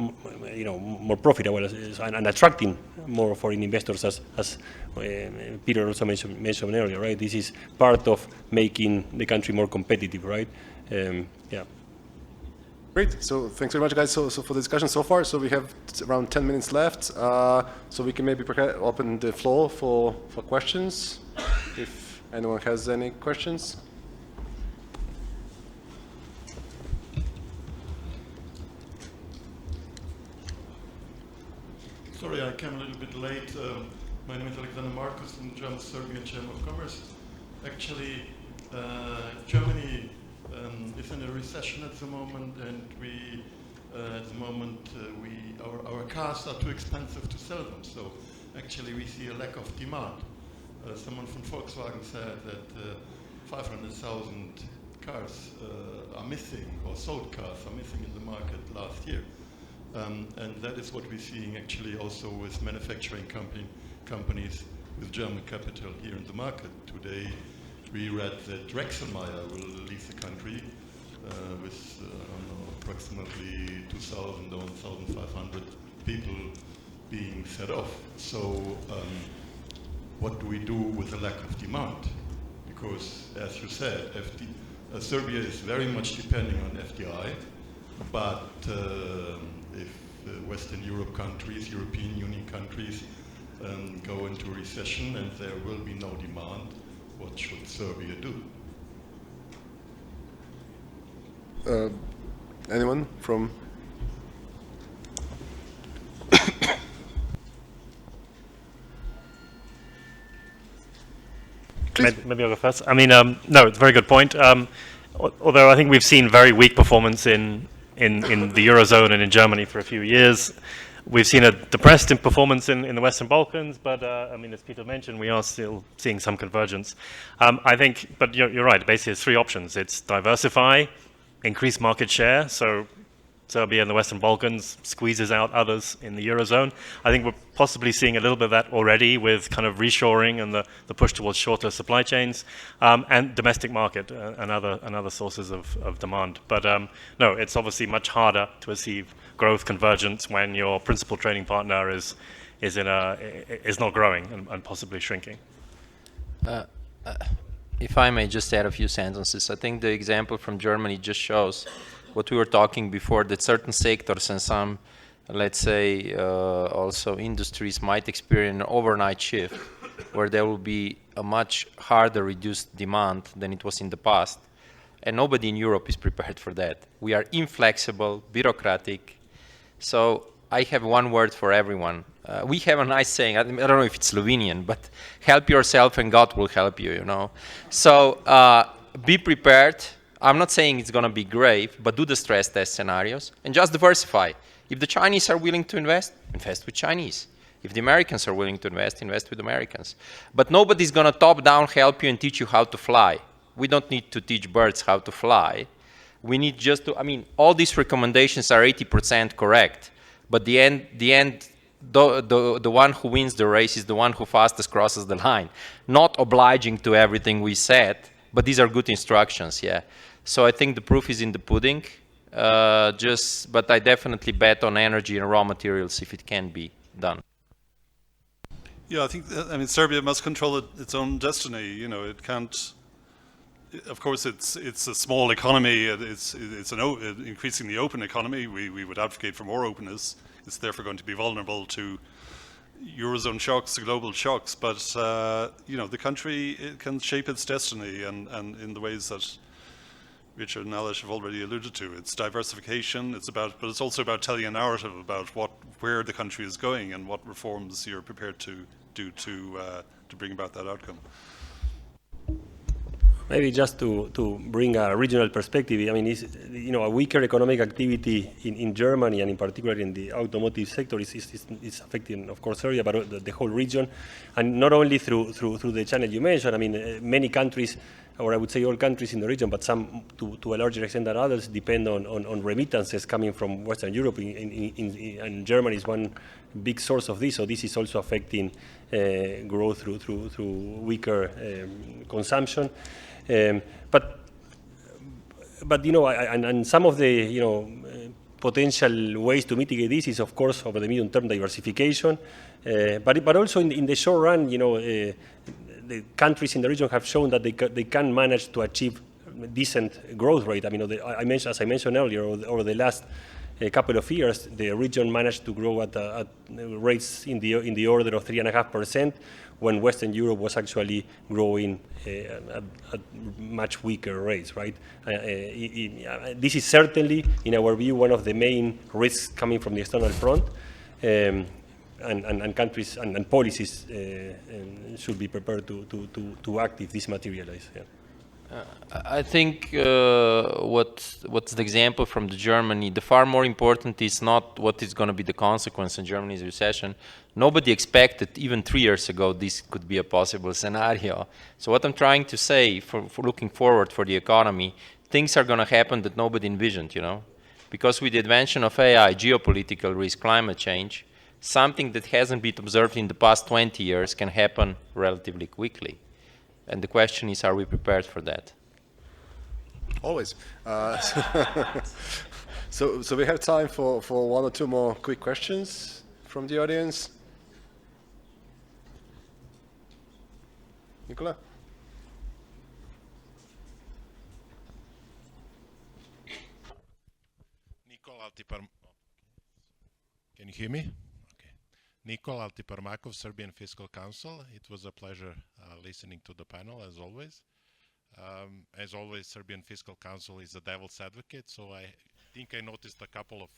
profitable and attracting more foreign investors, as Peter also mentioned earlier, right? This is part of making the country more competitive, right? Yeah. Great. So thanks very much, guys. So for the discussion so far, so we have around 10 minutes left. So we can maybe open the floor for questions, if anyone has any questions. Sorry, I came a little bit late. My name is Alexander Marcus, I'm the German-Serbian Chamber of Commerce. Actually, Germany is in a recession at the moment, and our cars are too expensive to sell them. So actually, we see a lack of demand. Someone from Volkswagen said that 500,000 cars are missing, or sold cars are missing in the market last year. And that is what we're seeing actually also with manufacturing companies with German capital here in the market. Today we read that Drexelmeier will leave the country with approximately 2,000 or 1,500 people being set off. So what do we do with the lack of demand? Because as you said, Serbia is very much depending on FDI, but if Western Europe countries, European Union countries go into recession and there will be no demand, what should Serbia do? Anyone from? Maybe I'll go first. I mean, no, it's a very good point. Although I think we've seen very weak performance in the Eurozone and in Germany for a few years. We've seen a depressed performance in the Western Balkans, but I mean, as Peter mentioned, we are still seeing some convergence. I think, but you're right, basically there's three options. It's diversify, increase market share, so Serbia and the Western Balkans squeezes out others in the Eurozone. I think we're possibly seeing a little bit of that already with kind of reshoring and the push towards shorter supply chains, and domestic market and other sources of demand. But no, it's obviously much harder to achieve growth convergence when your principal trading partner is not growing and possibly shrinking. If I may just add a few sentences, I think the example from Germany just shows what we were talking before, that certain sectors and some, let's say, also industries might experience an overnight shift where there will be a much harder reduced demand than it was in the past. And nobody in Europe is prepared for that. We are inflexible, bureaucratic. So I have one word for everyone. We have a nice saying, I don't know if it's Slovenian, but help yourself and God will help you, you know. So be prepared. I'm not saying it's going to be grave, but do the stress test scenarios and just diversify. If the Chinese are willing to invest with Chinese. If the Americans are willing to invest with Americans. But nobody's going to top-down help you and teach you how to fly. We don't need to teach birds how to fly. We need just to, I mean, all these recommendations are 80% correct, but the one who wins the race is the one who fastest crosses the line. Not obliging to everything we said, but these are good instructions, yeah. So I think the proof is in the pudding. But I definitely bet on energy and raw materials if it can be done. Yeah, I mean, Serbia must control its own destiny. You know, it can't. Of course, it's a small economy. It's an increasingly open economy. We would advocate for more openness. It's therefore going to be vulnerable to Eurozone shocks, global shocks. But you know, the country can shape its destiny, and in the ways that Richard and Alice have already alluded to. It's diversification. But it's also about telling a narrative about where the country is going and what reforms you're prepared to do to bring about that outcome. Maybe just to bring a regional perspective, I mean, a weaker economic activity in Germany and in particular in the automotive sector is affecting, of course, Serbia, but the whole region, and not only through the channel you mentioned. I mean, many countries, or I would say all countries in the region, but some to a larger extent than others, depend on remittances coming from Western Europe, and Germany is one big source of this. So this is also affecting growth through weaker consumption. But and some of the potential ways to mitigate this is, of course, over the medium term, diversification, but also in the short run, the countries in the region have shown that they can manage to achieve decent growth rate. I mean, as I mentioned earlier, over the last couple of years, the region managed to grow at rates in the order of 3.5%, when Western Europe was actually growing at much weaker rates, right? This is certainly, in our view, one of the main risks coming from the external front, and countries and policies should be prepared to act if this materializes. Yeah. I think what's the example from Germany, the far more important is not what is going to be the consequence in Germany's recession. Nobody expected, even 3 years ago, this could be a possible scenario. So what I'm trying to say, for looking forward for the economy, things are going to happen that nobody envisioned, because with the invention of AI, geopolitical risk, climate change, something that hasn't been observed in the past 20 years can happen relatively quickly. And the question is, are we prepared for that? Always. So we have time for one or two more quick questions from the audience. Nicola? Can you hear me? Nikola Altiparmakov, Serbian Fiscal Council. It was a pleasure listening to the panel, as always. As always, Serbian Fiscal Council is a devil's advocate, so I think I noticed a couple of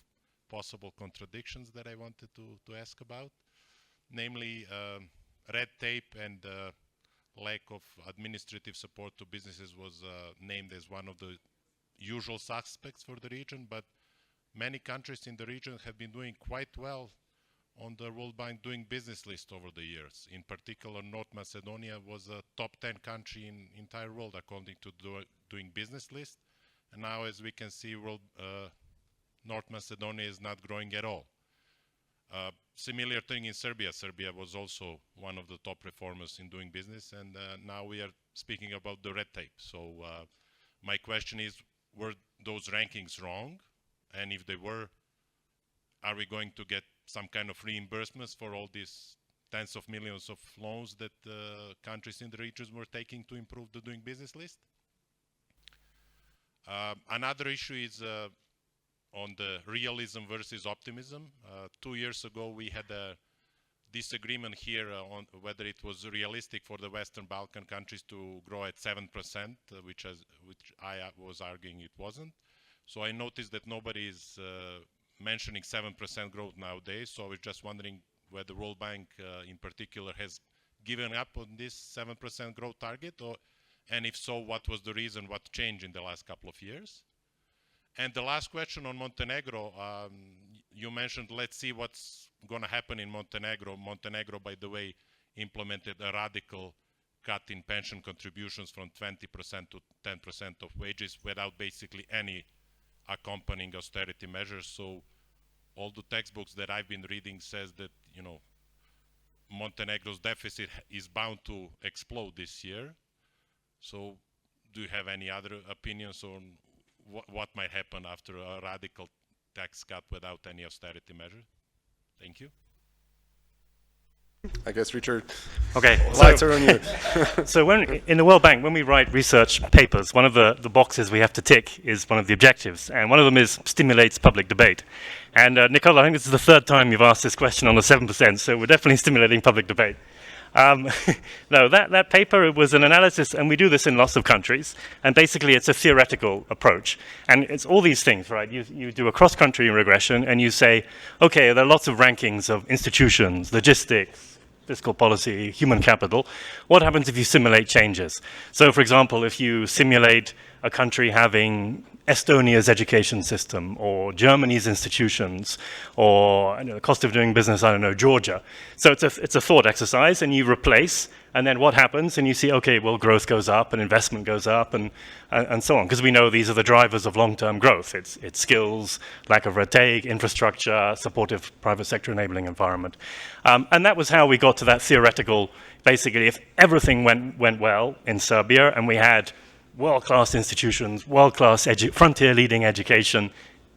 possible contradictions that I wanted to ask about. Namely, red tape and lack of administrative support to businesses was named as one of the usual suspects for the region, but many countries in the region have been doing quite well on the World Bank Doing Business list over the years. In particular, North Macedonia was a top 10 country in entire world according to Doing Business list. And now, as we can see, North Macedonia is not growing at all. Similar thing in Serbia. Serbia was also one of the top performers in doing business, and now we are speaking about the red tape. So my question is, were those rankings wrong? And if they were, are we going to get some kind of reimbursements for all these tens of millions of loans that countries in the regions were taking to improve the doing business list? Another issue is on the realism versus optimism. 2 years ago, we had a disagreement here on whether it was realistic for the Western Balkan countries to grow at 7%, which I was arguing it wasn't. So I noticed that nobody is mentioning 7% growth nowadays, so I was just wondering whether the World Bank in particular has given up on this 7% growth target, and if so, what was the reason, what changed in the last couple of years? And the last question on Montenegro, you mentioned, let's see what's going to happen in Montenegro. Montenegro, by the way, implemented a radical cut in pension contributions from 20% to 10% of wages without basically any accompanying austerity measures. So all the textbooks that I've been reading says that, Montenegro's deficit is bound to explode this year. So do you have any other opinions on what might happen after a radical tax cut without any austerity measure? Thank you. I guess, Richard, okay, lights are on you. So in the World Bank, when we write research papers, one of the boxes we have to tick is one of the objectives, and one of them is stimulates public debate. And Nicola, I think this is the third time you've asked this question on the 7%, so we're definitely stimulating public debate. No, that paper, it was an analysis, and we do this in lots of countries, and basically it's a theoretical approach. And it's all these things, right? You do a cross-country regression, and you say, okay, there are lots of rankings of institutions, logistics, fiscal policy, human capital. What happens if you simulate changes? So, for example, if you simulate a country having Estonia's education system, or Germany's institutions, or the cost of doing business, I don't know, Georgia. So it's a thought exercise, and you replace, and then what happens? And you see, okay, well, growth goes up, and investment goes up, and so on, because we know these are the drivers of long-term growth. It's skills, lack of red tape, infrastructure, supportive private sector enabling environment. And that was how we got to that theoretical, basically, if everything went well in Serbia, and we had world-class institutions, world-class frontier-leading education,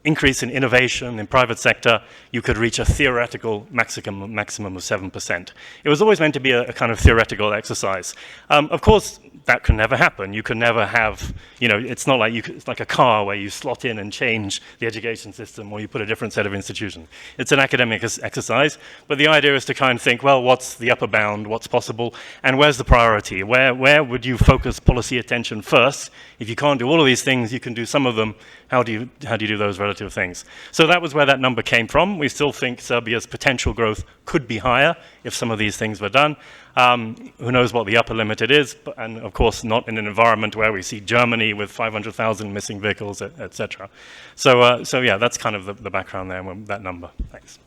increase in innovation in private sector, you could reach a theoretical maximum of 7%. It was always meant to be a kind of theoretical exercise. Of course, that can never happen. You can never have, it's not like it's like a car where you slot in and change the education system, or you put a different set of institutions. It's an academic exercise, but the idea is to kind of think, well, what's the upper bound, what's possible, and where's the priority? Where would you focus policy attention first? If you can't do all of these things, you can do some of them. How do you do those relative things? So that was where that number came from. We still think Serbia's potential growth could be higher if some of these things were done. Who knows what the upper limit it is, and of course not in an environment where we see Germany with 500,000 missing vehicles, etc. So yeah, that's kind of the background there, that number. Thanks.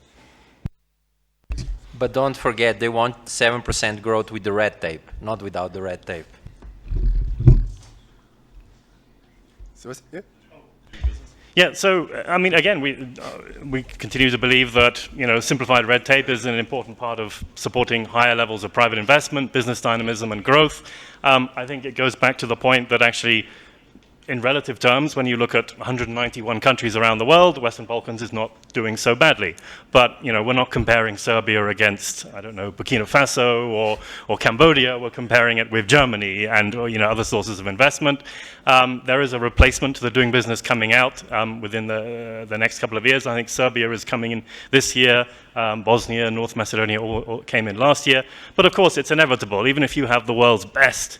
But don't forget, they want 7% growth with the red tape, not without the red tape. So, yeah. Yeah, so I mean, again, we continue to believe that simplified red tape is an important part of supporting higher levels of private investment, business dynamism, and growth. I think it goes back to the point that actually, in relative terms, when you look at 191 countries around the world, the Western Balkans is not doing so badly. But we're not comparing Serbia against, I don't know, Burkina Faso or Cambodia. We're comparing it with Germany and other sources of investment. There is a replacement to the doing business coming out within the next couple of years. I think Serbia is coming in this year. Bosnia, North Macedonia all came in last year. But of course, it's inevitable. Even if you have the world's best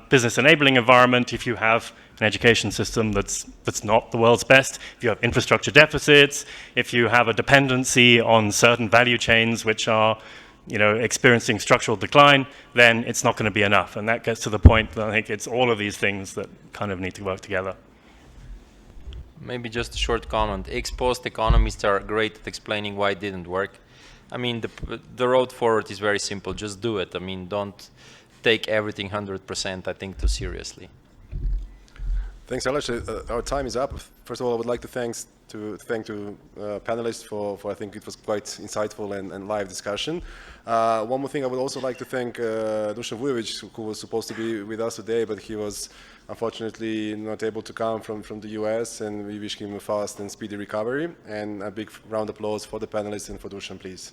business enabling environment, if you have an education system that's not the world's best, if you have infrastructure deficits, if you have a dependency on certain value chains which are experiencing structural decline, then it's not going to be enough. And that gets to the point that I think it's all of these things that kind of need to work together. Maybe just a short comment. Ex-post economists are great at explaining why it didn't work. I mean, the road forward is very simple. Just do it. I mean, don't take everything 100%, I think, too seriously. Thanks, Alex. Our time is up. First of all, I would like to thank panelists for I think it was quite insightful and live discussion. One more thing, I would also like to thank Dusan Vujovic, who was supposed to be with us today, but he was unfortunately not able to come from the US, and we wish him a fast and speedy recovery. And a big round of applause for the panelists and for Dusan, please.